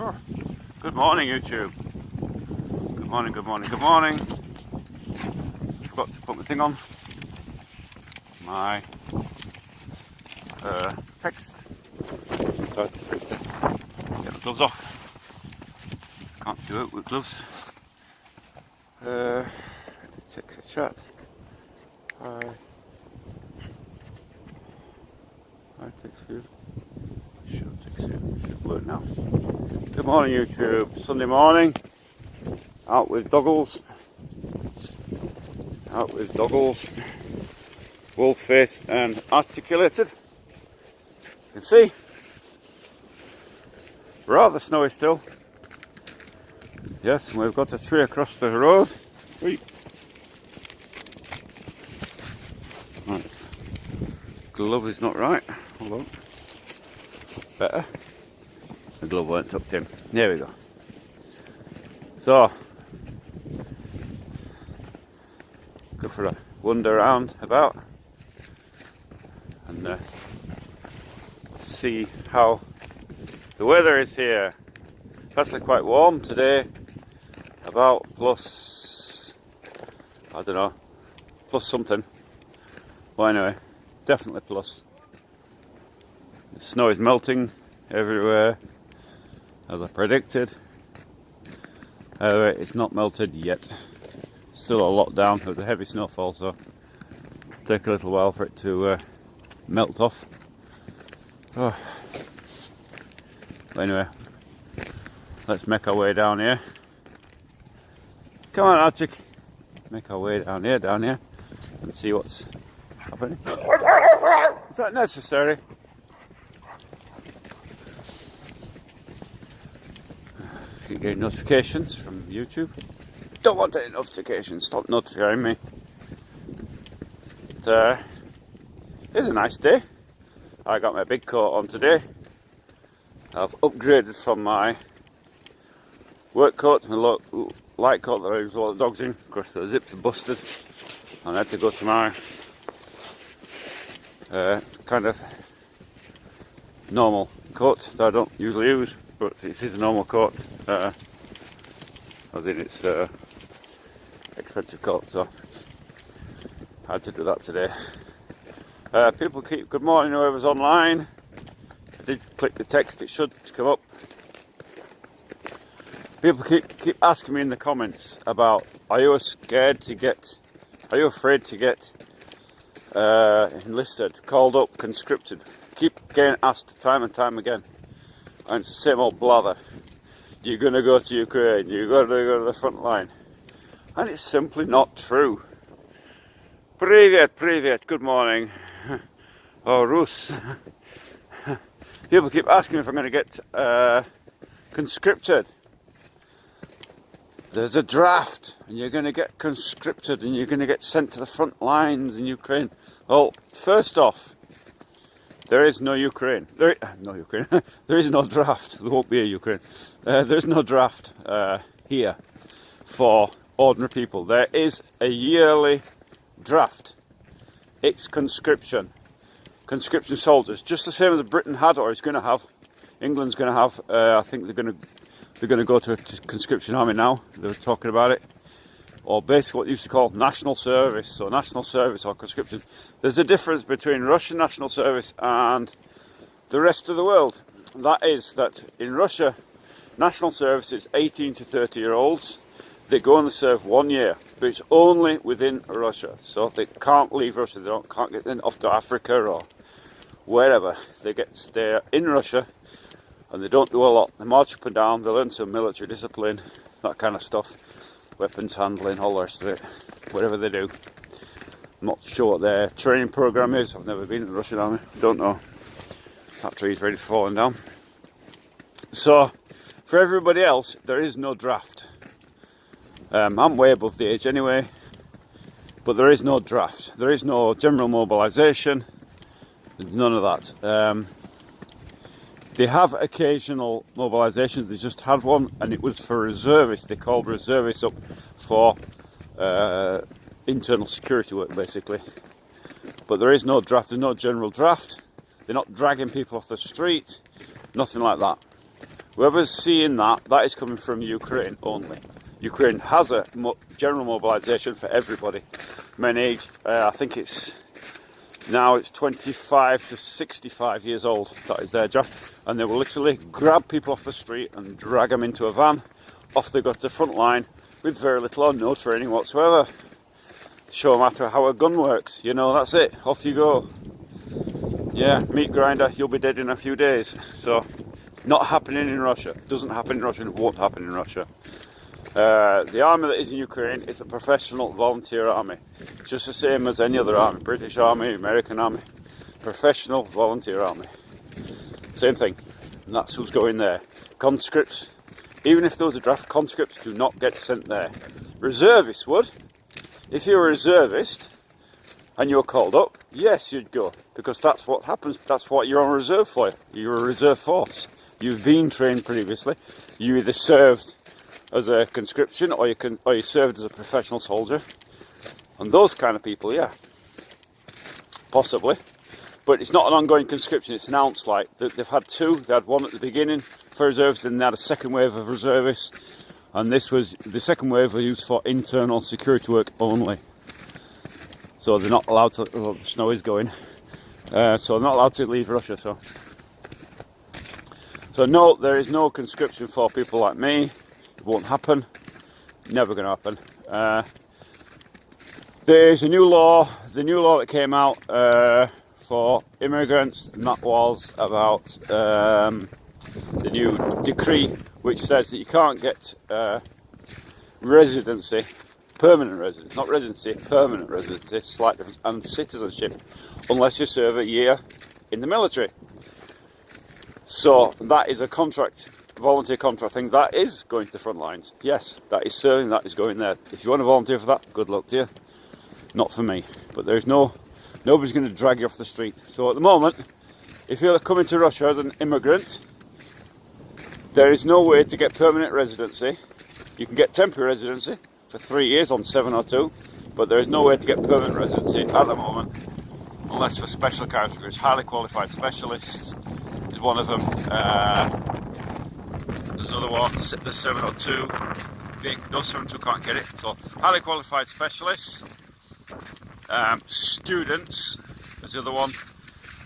Oh, good morning, YouTube. Good morning, good morning, good morning. Forgot to put my thing on. My text. So get the gloves off. Can't do it with gloves. Text a chat. Hi. Text you. Should work now. Good morning, YouTube. Sunday morning. Out with doggles. Wolf faced and articulated. You can see. Rather snowy still. Yes, and we've got a tree across the road. Right. Glove is not right. Hold on. Better. The glove weren't tucked in. There we go. So, go for a wander around about and see how the weather is here. It's actually quite warm today, about plus, I don't know, plus something. Well, anyway, definitely plus. The snow is melting everywhere, as I predicted. However, it's not melted yet. Still a lot down. There's a heavy snowfall, so it'll take a little while for it to melt off. Oh. But anyway, let's make our way down here. Come on, Arctic. Make our way down here, and see what's happening. Is that necessary? Keep getting notifications from YouTube. Don't want any notifications. Stop notifying me. But, it's a nice day. I got my big coat on today. I've upgraded from my work coat to my light coat that I use a lot of dogs in. Of course, the zips are busted. And I had to go to my kind of normal coat that I don't usually use, but it is a normal coat. As in it's expensive coat, so I had to do that today. People keep, good morning whoever's online. I did click the text, it should come up. People keep asking me in the comments about, are you afraid to get enlisted, called up, conscripted? Keep getting asked time and time again. And it's the same old blather. You're going to go to Ukraine, you're going to go to the front line. And it's simply not true. Привет, good morning. Oh, Rus. People keep asking me if I'm going to get conscripted. There's a draft, and you're going to get conscripted, and you're going to get sent to the front lines in Ukraine. Well, first off, there is no Ukraine. There is no draft. There won't be a Ukraine. There's no draft here for ordinary people. There is a yearly draft. It's conscription. Conscription soldiers, just the same as Britain had or is going to have. England's going to have. I think they're going to go to a conscription army now. They were talking about it, or basically what they used to call national service. So national service or conscription. There's a difference between Russian national service and the rest of the world. That is that in Russia, national service is 18 to 30-year-olds. They go and they serve 1 year, but it's only within Russia. So they can't leave Russia. They can't get off to Africa or wherever. They stay in Russia, and they don't do a lot. They march up and down. They learn some military discipline, that kind of stuff, weapons handling, all the rest of it. Whatever they do. I'm not sure what their training program is. I've never been in the Russian army. Don't know. That tree's ready for falling down. So, for everybody else, there is no draft. I'm way above the age anyway, but there is no draft. There is no general mobilisation. None of that. They have occasional mobilisations. They just had one, and it was for reservists. They called reservists up for internal security work, basically. But there is no draft. There's no general draft. They're not dragging people off the street. Nothing like that. Whoever's seeing that, that is coming from Ukraine only. Ukraine has a general mobilisation for everybody. Men aged, I think it's 25 to 65 years old. That is their draft. And they will literally grab people off the street and drag them into a van. Off they go to the front line with very little or no training whatsoever. Show them how a gun works. You know, that's it. Off you go. Yeah, meat grinder, you'll be dead in a few days. So, not happening in Russia. Doesn't happen in Russia and it won't happen in Russia. The army that is in Ukraine is a professional volunteer army. Just the same as any other army. British army, American army. Professional volunteer army. Same thing. And that's who's going there. Conscripts, even if there was a draft, conscripts do not get sent there. Reservists would. If you're a reservist and you're called up, yes, you'd go. Because that's what happens. That's what you're on reserve for. You're a reserve force. You've been trained previously. You either served as a conscription or you served as a professional soldier. And those kind of people, yeah. Possibly. But it's not an ongoing conscription. It's announced like they've had two. They had one at the beginning for reserves, then they had a second wave of reservists. And this was the second wave was used for internal security work only. So they're not allowed to. Oh, the snow is going. So they're not allowed to leave Russia. So no, there is no conscription for people like me. It won't happen. Never going to happen. There's a new law. The new law that came out for immigrants, and that was about the new decree, which says that you can't get residency, permanent residency, not residency, permanent residency, slight difference, and citizenship, unless you serve a year in the military. So that is a contract, volunteer contract thing. That is going to the front lines. Yes, that is serving, that is going there. If you want to volunteer for that, good luck to you. Not for me. But there's nobody's going to drag you off the street. So at the moment, if you're coming to Russia as an immigrant, there is no way to get permanent residency. You can get temporary residency for 3 years on 702, but there is no way to get permanent residency at the moment, unless for special categories. Highly qualified specialists is one of them. There's another one, the 702. No, 702 can't get it. So highly qualified specialists, students is the other one,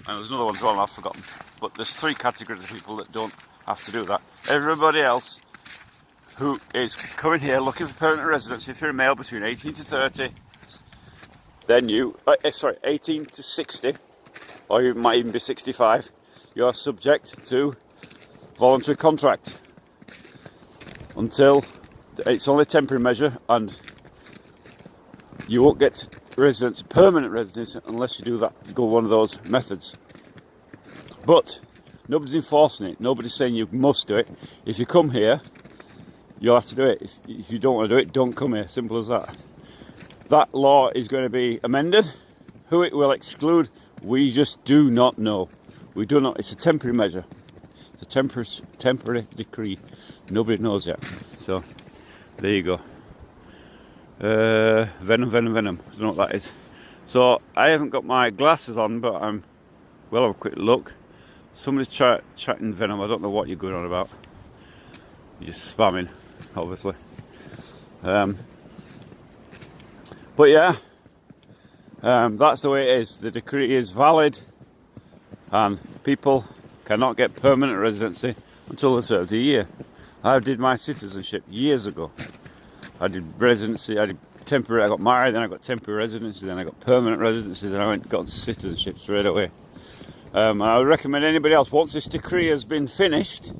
and there's another one as well I've forgotten. But there's 3 categories of people that don't have to do that. Everybody else who is coming here looking for permanent residency, if you're a male between 18 to 30, then 18 to 60, or you might even be 65, you're subject to voluntary contract until it's only a temporary measure, and you won't get residency, permanent residency, unless you do that, go one of those methods. But nobody's enforcing it. Nobody's saying you must do it. If you come here, you'll have to do it. If you don't want to do it, don't come here. Simple as that. That law is going to be amended. Who it will exclude, we just do not know. We do not. It's a temporary measure. It's a temporary decree. Nobody knows yet. So there you go. Venom. I don't know what that is. So I haven't got my glasses on, but we'll have a quick look. Somebody's chatting Venom. I don't know what you're going on about. You're just spamming, obviously. But yeah, that's the way it is. The decree is valid, and people cannot get permanent residency until they served a year. I did my citizenship years ago. I did residency, I did temporary, I got married, then I got temporary residency, then I got permanent residency, then I got citizenship straight away. And I would recommend anybody else, once this decree has been finished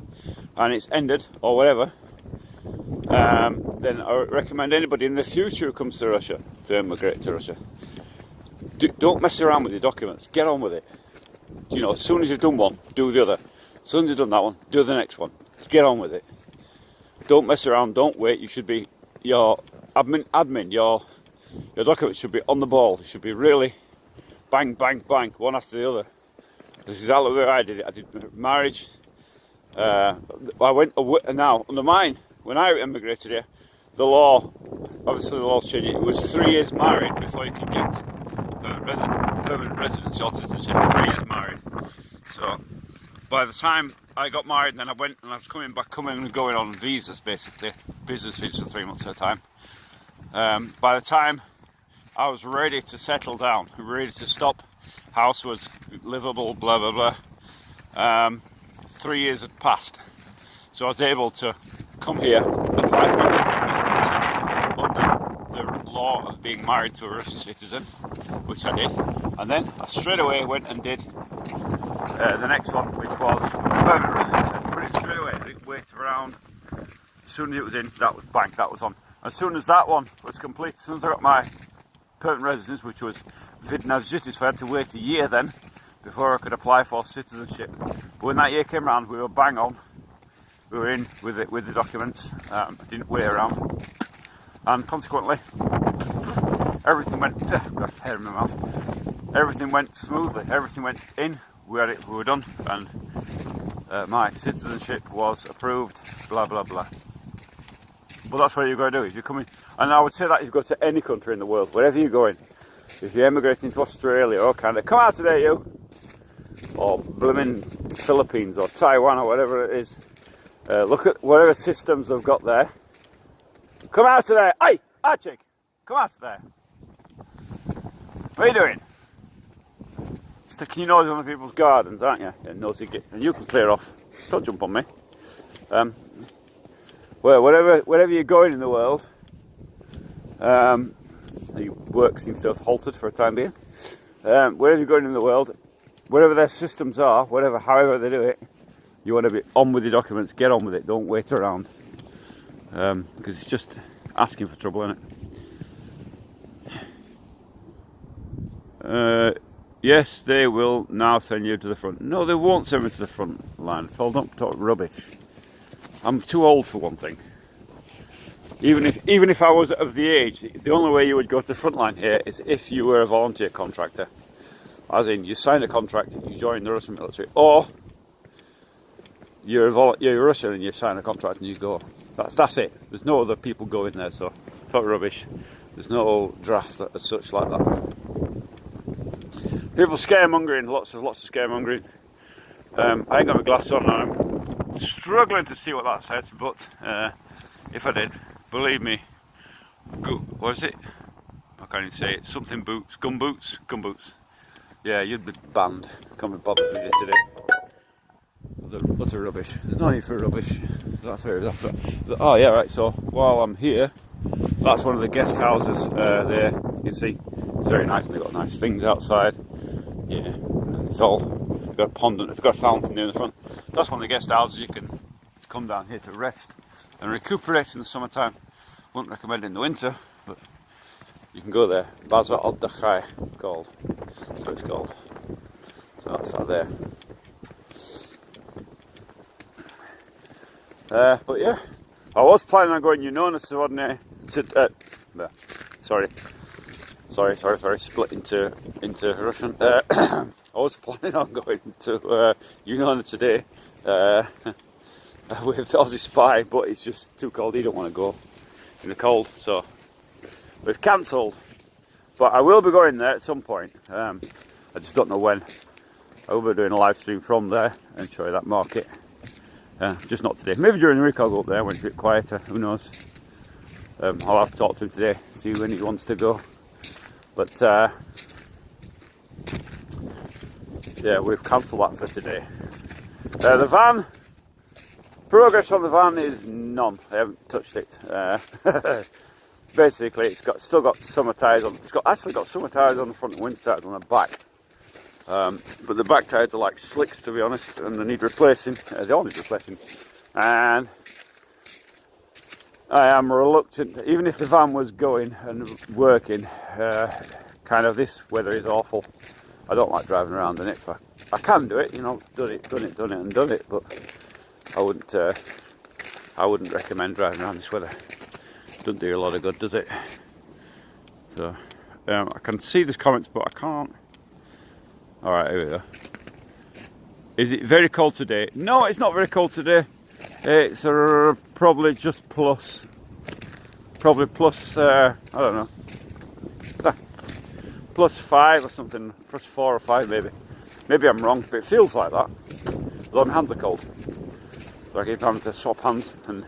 and it's ended or whatever, then I would recommend anybody in the future who comes to Russia to emigrate to Russia. Don't mess around with your documents, get on with it. You know, as soon as you've done one, do the other. As soon as you've done that one, do the next one. Just get on with it. Don't mess around, don't wait. You should be, your admin, your documents should be on the ball. It should be really bang, one after the other. This is exactly the way I did it. I did marriage. I went now under mine. When I immigrated here, the law, obviously the law's changed. It was 3 years married before you could get permanent residency or citizenship. 3 years married. So, by the time I got married, and then I went and I was coming and going on visas, basically business visas for 3 months at a time. By the time I was ready to settle down, ready to stop, house was livable, blah blah blah. 3 years had passed, so I was able to come here, apply for my under the law of being married to a Russian citizen, which I did, and then I straight away went and did the next one, which was permanent residence. Put it straight away. I didn't wait around. As soon as it was in, that was bang, that was on. As soon as that one was complete, as soon as I got my permanent residence, which was vidna žitiš, I had to wait a year then before I could apply for citizenship. But when that year came around, we were bang on. We were in with it, with the documents. I didn't wait around, and consequently, everything went. Got hair in my mouth. Everything went smoothly. Everything went in. We had it. We were done, and my citizenship was approved. Blah blah blah. But that's what you've got to do if you're coming. And I would say that if you go to any country in the world, wherever you're going, if you're emigrating to Australia or Canada, come out of there, you, or blooming Philippines or Taiwan or whatever it is. Look at whatever systems they've got there. Come out of there. Hey, chick, come out of there. What are you doing? Sticking your nose in other people's gardens, aren't you? Yeah, nosy git. And you can clear off. Don't jump on me. Well, wherever you're going in the world, your work seems to have halted for a time being. Wherever you're going in the world, whatever their systems are, however they do it, you want to be on with your documents. Get on with it. Don't wait around, because it's just asking for trouble, isn't it? Yes, they will now send you to the front. No, they won't send me to the front line at all. Don't talk rubbish. I'm too old for one thing. Even if I was of the age, the only way you would go to the front line here is if you were a volunteer contractor. As in, you sign a contract, you join the Russian military, or you're Russian and you sign a contract and you go. That's it. There's no other people going there, so talk rubbish. There's no draft as such like that. People scaremongering, lots of scaremongering. I ain't got my glass on and I'm struggling to see what that says, but if I did, believe me, what is it? I can't even say it. Something boots, gum boots. Yeah, you'd be banned. Can't be bothered with you today. Utter rubbish. There's no need for rubbish. Oh yeah, right. So while I'm here, that's one of the guest houses there. You can see it's very nice, and they've got nice things outside. Yeah, it's all. They've got a pond and they've got a fountain there in the front. That's one of the guest houses you can come down here to rest and recuperate in the summertime. Wouldn't recommend it in the winter, but you can go there. Baza Oddachai called. So it's called. So that's that there. But yeah, I was planning on going, split into Russian. I was planning on going to Unona today with Aussie Spy, but it's just too cold. He don't want to go in the cold, so we've cancelled. But I will be going there at some point. I just don't know when. I will be doing a live stream from there and show you that market. Just not today. Maybe during the week I'll go up there when it's a bit quieter. Who knows? I'll have to talk to him today, see when he wants to go. But yeah, we've cancelled that for today. The van, progress on the van is none. I haven't touched it. Basically, it's still got summer tyres on. It's actually got summer tyres on the front and winter tyres on the back. But the back tyres are like slicks, to be honest, and they need replacing. They all need replacing. And I am reluctant, even if the van was going and working, kind of this weather is awful. I don't like driving around in it. I can do it, you know, done it, but I wouldn't recommend driving around this weather. Doesn't do you a lot of good, does it? So, I can see the comments, but I can't. Alright, here we go. Is it very cold today? No, it's not very cold today. It's probably just plus. Probably plus, I don't know. Plus 5 or something. Plus 4 or 5 maybe. Maybe I'm wrong, but it feels like that. although my hands are cold. So I keep having to swap hands and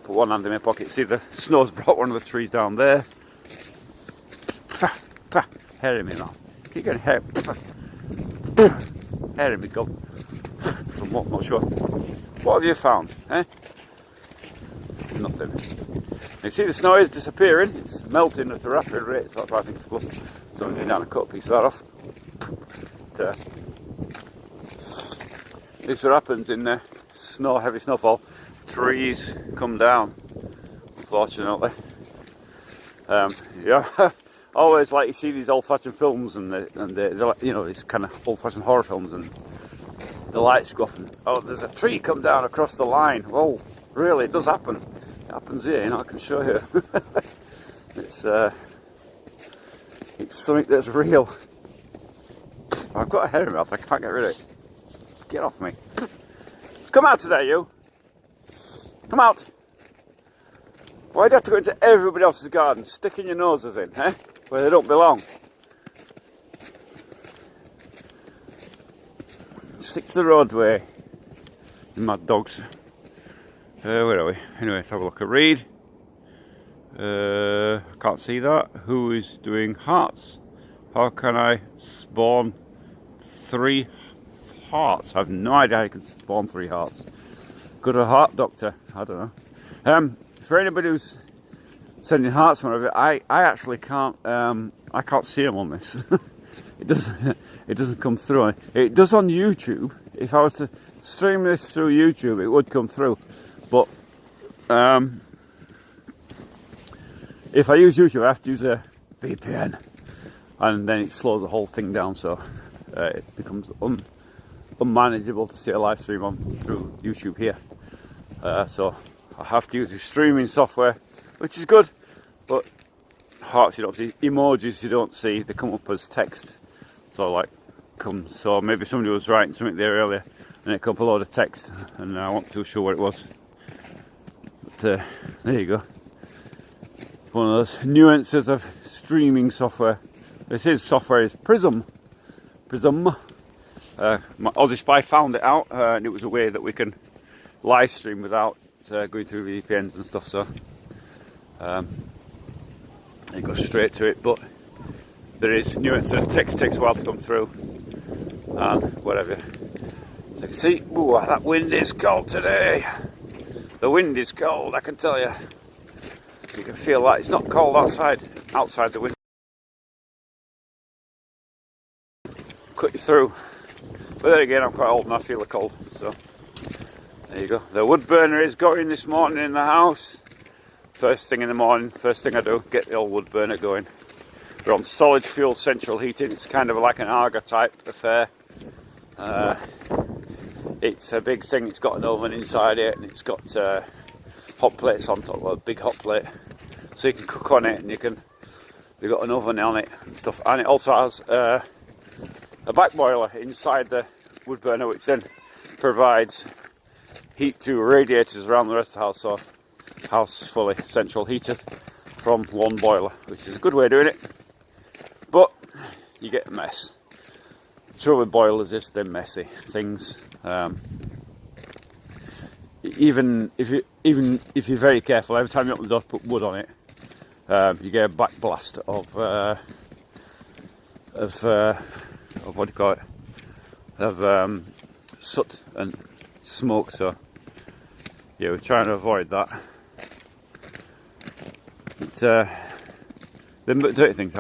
put one hand in my pocket. See, the snow's brought one of the trees down there. Hair in me now. Keep getting hair. Hair in me, go. From what? Not sure. What have you found? Eh? Nothing. You see, the snow is disappearing. It's melting at a rapid rate. So that's why I think it's good. So I'm going down and cut a piece of that off. But, this is what happens in snow, heavy snowfall. Trees come down, unfortunately. Yeah. Always like you see these old-fashioned films and they're like, you know, these kind of old-fashioned horror films, and the lights go off and, oh, there's a tree come down across the line. Oh, really? It does happen. It happens here, you know, I can show you. It's something that's real. I've got a hair in my mouth, I can't get rid of it. Get off me. Come out today, you. Come out. Why do you have to go into everybody else's garden, sticking your noses in, eh? Where they don't belong. Stick to the roadway, you mad dogs. Where are we? Anyway, let's have a look at Reed. I can't see that. Who is doing hearts? How can I spawn 3 hearts? I have no idea how you can spawn 3 hearts. Good a heart doctor, I don't know. For anybody who's sending hearts from it, I actually can't I can't see them on this. it doesn't come through. It does on YouTube. If I was to stream this through YouTube, it would come through. But if I use YouTube, I have to use a VPN, and then it slows the whole thing down, so it becomes unmanageable to see a live stream on through YouTube here. So I have to use the streaming software, which is good, but hearts you don't see, emojis you don't see, they come up as text. So so maybe somebody was writing something there earlier and it come up a load of text and I wasn't too sure what it was. But there you go. One of those nuances of streaming software. This is software is Prism. My Aussie Spy found it out, and it was a way that we can live stream without going through VPNs and stuff, so it goes straight to it. But there is nuances. Text takes a while to come through and whatever. So you can see, ooh, that wind is cold today. The wind is cold, I can tell you. You can feel that. It's not cold outside the window. Cut you through. But then again, I'm quite old and I feel the cold, so there you go. The wood burner is going this morning in the house. First thing in the morning, first thing I do, get the old wood burner going. We're on solid fuel central heating. It's kind of like an Arga type affair. It's a big thing. It's got an oven inside it, and it's got hot plates on top, a big hot plate, so you can cook on it, and you've got an oven on it and stuff. And it also has a back boiler inside the wood burner, which then provides heat to radiators around the rest of the house, so house fully central heated from one boiler, which is a good way of doing it, but you get a mess. The trouble with boilers is they're messy things. Even if you're very careful, every time you open the door, put wood on it, you get a back blast of what do you call it? Of soot and smoke. So yeah, we're trying to avoid that. It's the dirty things.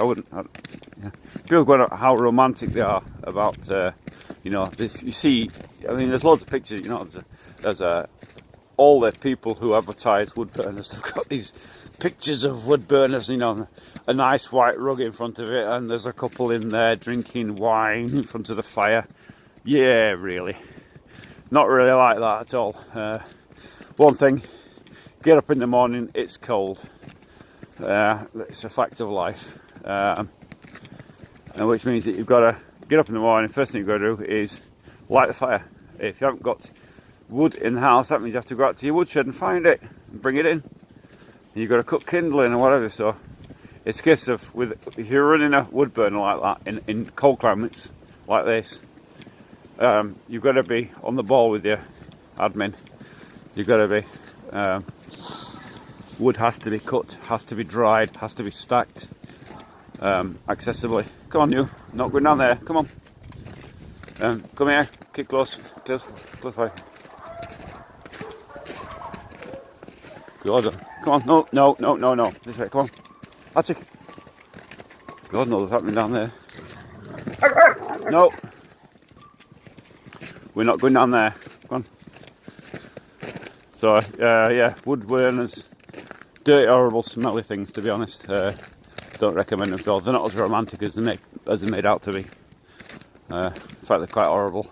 People go on how romantic they are about this. You see, I mean, there's loads of pictures. You know, there's all the people who advertise wood burners. They've got these pictures of wood burners. You know, a nice white rug in front of it, and there's a couple in there drinking wine in front of the fire. Yeah, really, not really like that at all. One thing, get up in the morning, it's cold. It's a fact of life, and which means that you've got to get up in the morning. First thing you've got to do is light the fire. If you haven't got wood in the house, that means you have to go out to your woodshed and find it and bring it in. And you've got to cook kindling or whatever. So it's a case of, if you're running a wood burner like that in cold climates like this, you've got to be on the ball with your admin. You've got to be. Wood has to be cut, has to be dried, has to be stacked accessibly. Come on, you. Not going down there. Come on. Come here. Keep close. Close by. Good. Come on. No. This way. Come on. That's it. God knows what's happening down there. No. We're not going down there. Come on. So, yeah, woodburners, dirty, horrible, smelly things, to be honest. Don't recommend them at all. They're not as romantic as they're made out to be. In fact, they're quite horrible.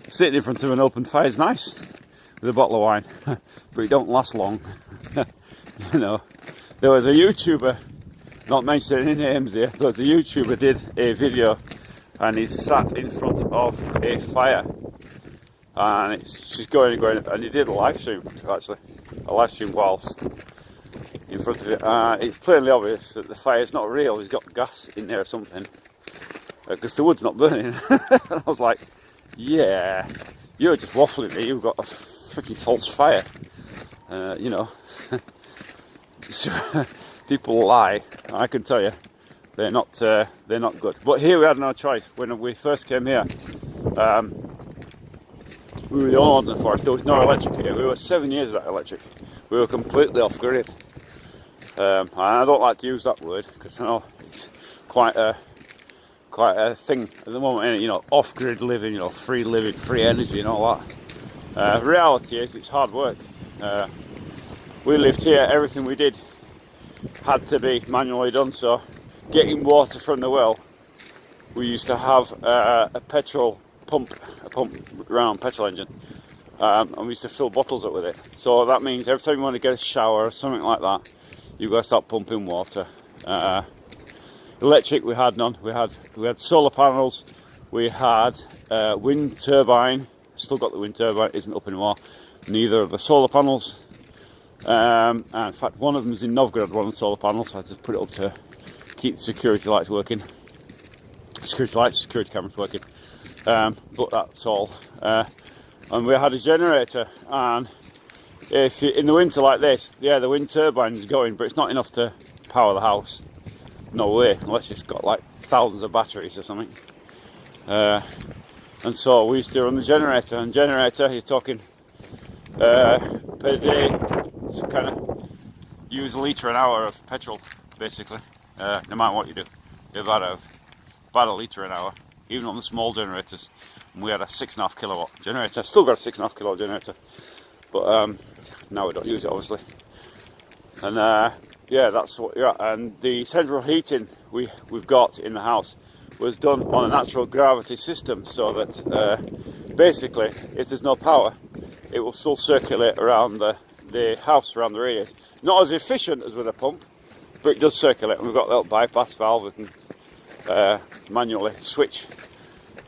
Sitting in front of an open fire is nice, with a bottle of wine, but it don't last long. You know, there was a YouTuber, not mentioning any names here, there was a YouTuber did a video, and he sat in front of a fire. And it's just going, and he did a live stream, actually, a live stream whilst in front of it. It's plainly obvious that the fire's not real. He's got gas in there or something, because the wood's not burning. And I was like, yeah, you're just waffling me. You've got a freaking false fire. You know, people lie. I can tell you, they're not good. But here we had no choice. When we first came here. We were the only ones in the forest. There was no electric here. We were 7 years without electric. We were completely off grid. And I don't like to use that word because I know it's quite a thing at the moment. Isn't it? You know, off grid living, you know, free living, free energy, and all that. Reality is, it's hard work. We lived here. Everything we did had to be manually done. So, getting water from the well, we used to have a pump around petrol engine, and we used to fill bottles up with it. So that means every time you want to get a shower or something like that, you've got to start pumping water. Electric, we had none. We had solar panels, we had wind turbine. Still got the wind turbine, it isn't up anymore. Neither of the solar panels. And in fact, one of them is in Novgorod, one of the solar panels. So I just put it up to keep the security lights working. Security cameras working. But that's all. And we had a generator, and if you, in the winter like this, yeah, the wind turbine's going, but it's not enough to power the house. No way, unless it's got like thousands of batteries or something. And so we used to run the generator, and generator, you're talking per day, so kind of use a litre an hour of petrol, basically. No matter what you do, you're about a litre an hour. Even on the small generators, and we had a 6.5 kilowatt generator. Still got a 6.5 kilowatt generator, but now we don't use it, obviously. And yeah, that's what you're at. And the central heating we've got in the house was done on a natural gravity system, so that basically, if there's no power, it will still circulate around the house, around the radius. Not as efficient as with a pump, but it does circulate. And we've got a little bypass valve we can manually switch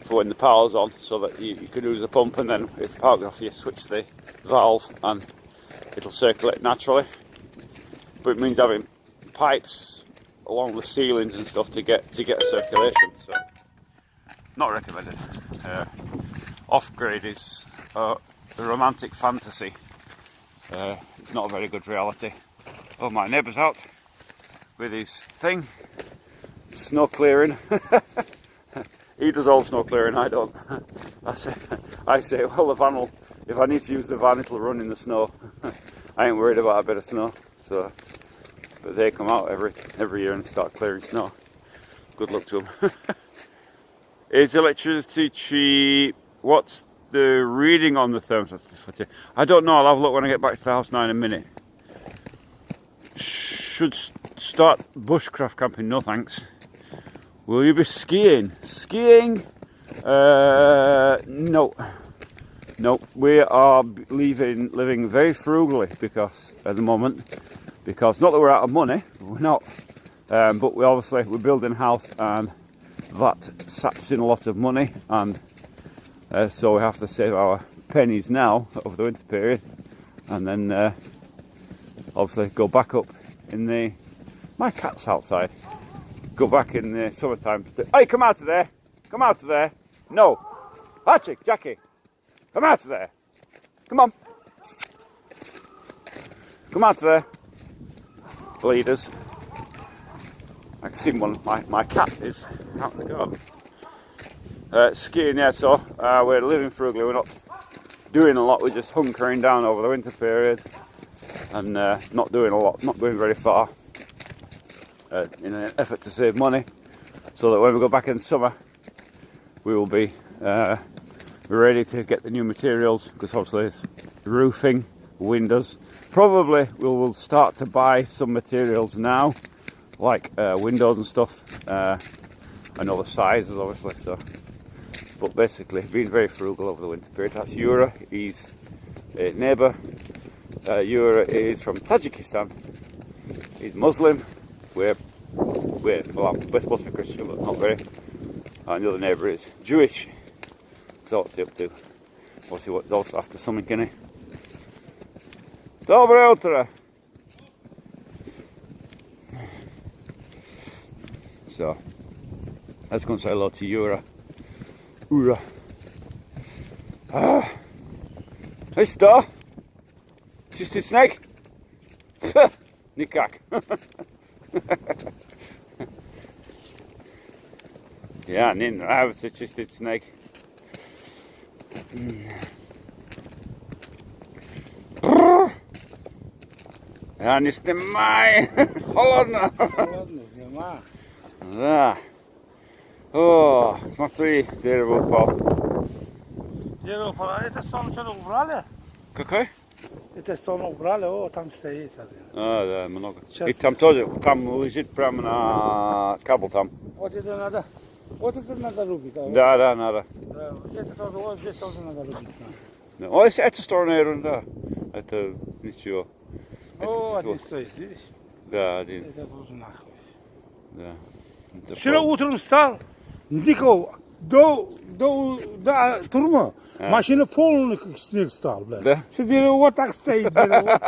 for when the power's on, so that you can use the pump, and then if the power's off, you switch the valve and it'll circulate naturally. But it means having pipes along the ceilings and stuff to get a circulation. So not recommended. Off-grid is a romantic fantasy. It's not a very good reality. Oh, my neighbour's out with his thing. Snow clearing. He does all snow clearing, I don't. I say, well, the van will, if I need to use the van, it'll run in the snow. I ain't worried about a bit of snow. So, but they come out every year and start clearing snow. Good luck to them. Is electricity cheap? What's the reading on the thermostat? I don't know. I'll have a look when I get back to the house now in a minute. Should start bushcraft camping. No thanks. Will you be skiing? Skiing? No. No, we are living very frugally because at the moment, because not that we're out of money, we're not, but we're building a house, and that saps in a lot of money, and so we have to save our pennies now over the winter period, and then obviously go back up in my cat's outside. Go back in the summertime. Hey, come out of there! Come out of there! No! Patrick, Jackie, come out of there. Come on. Come out of there. Bleeders. I can see one. My cat is out in the garden. Skiing, yeah, so we're living frugally. We're not doing a lot. We're just hunkering down over the winter period and not doing a lot, not going very far in an effort to save money so that when we go back in summer we will be ready to get the new materials, because obviously it's roofing, windows. Probably we will start to buy some materials now, like windows and stuff. I know the sizes obviously, so. But basically, being very frugal over the winter period. That's Yura, he's a neighbour. Yura is from Tajikistan. He's Muslim. Well, we're supposed to be Christian, but not very. And the other neighbour is Jewish. So what's he up to? What's he also after something, can he? Dobre utro! So, let's go and say hello to Yura. Ura. Hej sto? Czysty snake? Nikak. Ja, nie nравится чистый snake. Ja, не снимай. Холодно. Холодно, зима. Да. О, смотри, дерево упало. Дерево упало. Это сон что убрали? Какой? Это сон убрали, о, там стоит. Да, много. Сейчас. И там тоже, там лежит прямо на кабель там. Вот это надо рубить. Да, надо. Да, это тоже, вот здесь тоже надо рубить. Да. О, это сторона ерунда. Это ничего. О, один стоит, видишь? Да, один. Это тоже нахуй. Да. Это Вчера утром встал, никого, до турма, машина полный снег стал, блядь. Да? Все дерево вот так стоит, дерево.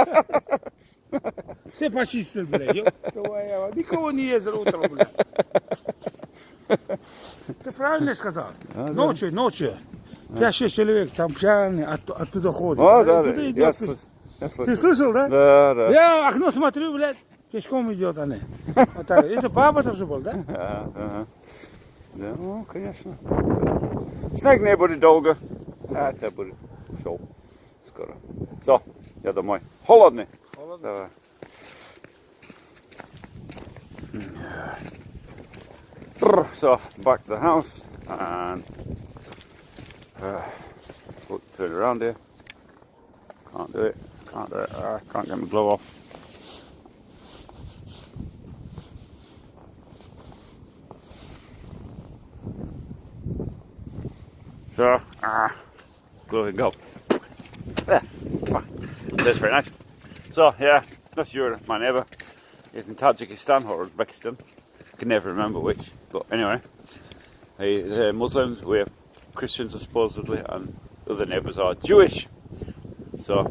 Все почистил, блядь. Никого не ездил утром, блядь. Ты правильно сказал? Ночью. 5-6 человек там пьяные, оттуда ходят. О, да, я слышал. Ты слышал, да? Да. Я окно смотрю, блядь, пешком идет они. Вот так. Это баба тоже был, да? Ага. Да, ну, конечно. Снег не будет долго. Это будет все скоро. Все, я домой. Холодный. Давай. So, back to the house and turn around here. Can't do it. Can't get my glove off. So, glove and go. There. That's very nice. So, yeah, that's my neighbour. He's in Tajikistan or Uzbekistan. I can never remember which. But anyway, they're Muslims, we're Christians supposedly, and the other neighbours are Jewish. So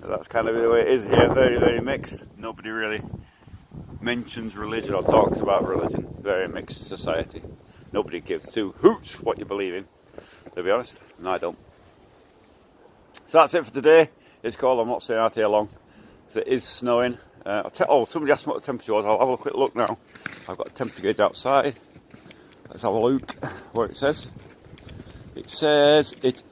that's kind of the way it is here, very, very mixed. Nobody really mentions religion or talks about religion. Very mixed society. Nobody gives two hoots what you believe in, to be honest, and I don't. So that's it for today. It's cold, I'm not staying out here long, because it is snowing. Somebody asked me what the temperature was. I'll have a quick look now. I've got a temperature gauge outside. Let's have a look what it says. It says it's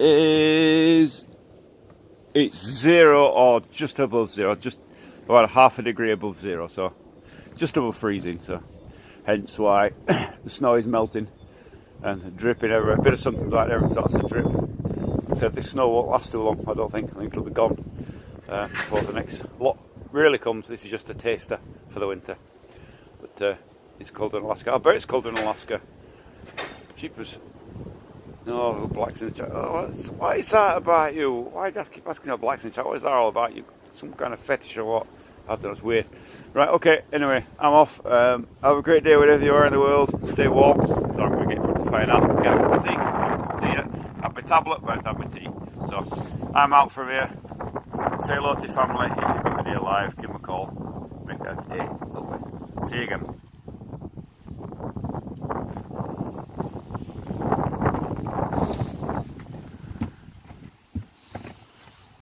0 or just above 0, just about ½ degree above 0, so just above freezing, so hence why the snow is melting and dripping everywhere. A bit of something like there starts to drip. So this snow won't last too long, I don't think. I think it'll be gone before the next lot really comes. This is just a taster for the winter. But it's cold in Alaska. I bet it's cold in Alaska. Cheapers. No, blacks in the chat. Oh, what is that about you? Why do I keep asking about blacks in the chat? What is that all about? You some kind of fetish or what? I don't know, it's weird. Right, okay, anyway, I'm off. Have a great day wherever you are in the world. Stay warm. So I'm going to get in front of the fire now. Get a cup of tea. Have my tablet, but have my tea. So I'm out from here. Say hello to your family. If you've got any alive, give them a call. Make that day. Lovely. See you again.